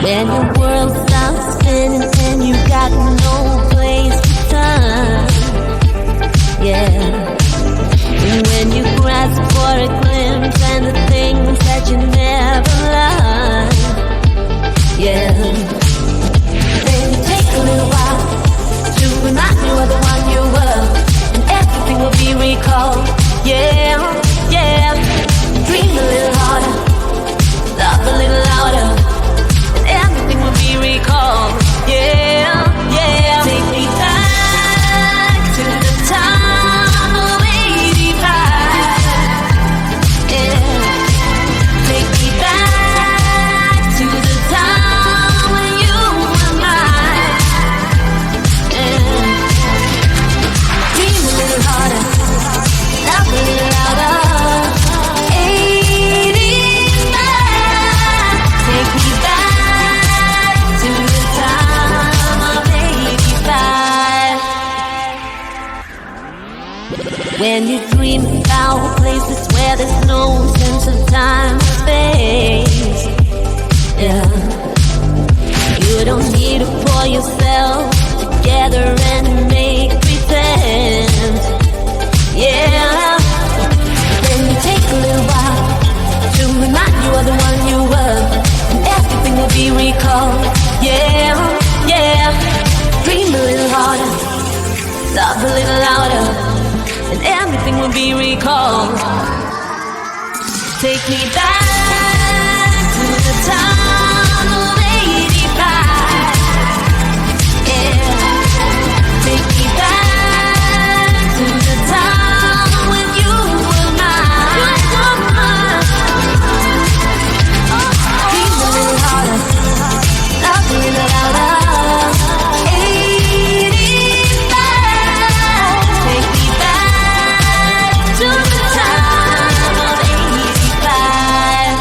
When your world stops spinning and you got no place to turn, yeah. And when you grasp for a glimpse and the things that you never learned, yeah. Then you take a little while to remind you of the one you were, and everything will be recalled, yeah, yeah. Dream a little harder, love a little louder, and everything will be recalled, yeah, yeah. Take me back to the time of 85, yeah. Take me back to the time when you were mine, yeah. Dream a little harder, love a little louder. 85, take me back to the time of 85. When you dream about places where there's no sense of time or space, yeah. You don't need to pull yourself together and make pretend, yeah. Then you take a little while to remind you of the one you were, and everything will be recalled, yeah, yeah. Dream a little harder, love a little louder, and everything will be recalled. Take me back to the time of 85, yeah. Take me back to the time when you were mine. Dream a little harder, love a little louder. 85, take me back to the time of 85.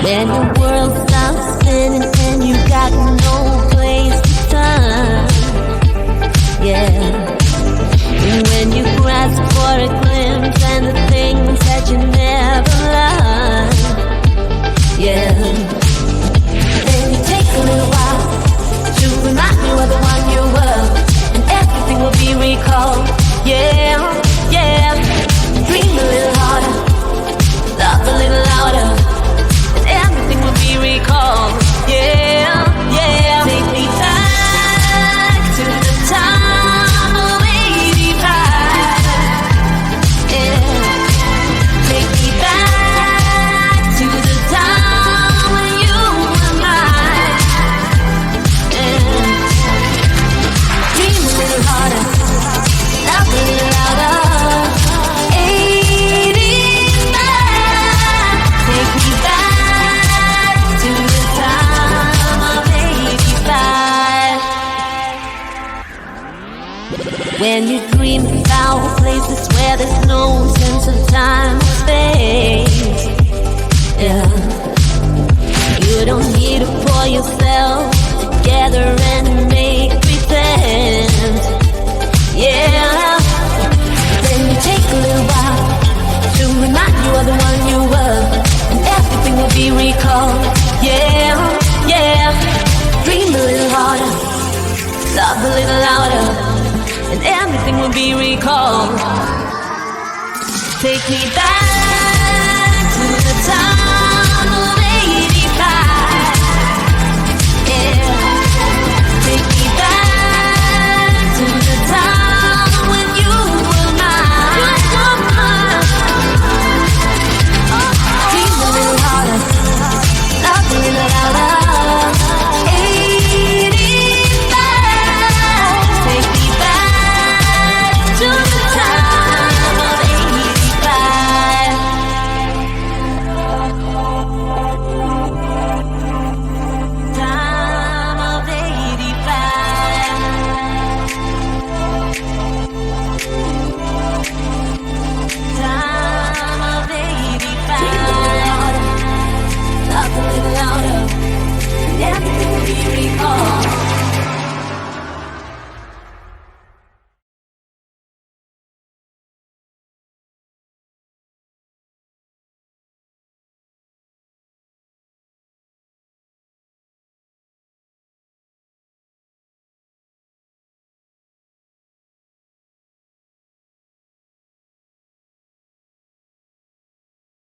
When the world stops spinning and you got no place to turn, yeah. And when you grasp for a glimpse and the things that you never learned, yeah. Then it takes a little while to remind you of the one you were, and everything will be recalled, yeah, yeah. Dream a little harder, love a little louder, and everything will be recalled, yeah, yeah. Take me back to the time of 85, yeah. Take me back to the time when you were mine, yeah. Dream a little harder, love a little louder. 85, take me back to the time of 85. When you dream about places where there's no sense of time or space, yeah. You don't need to pour yourself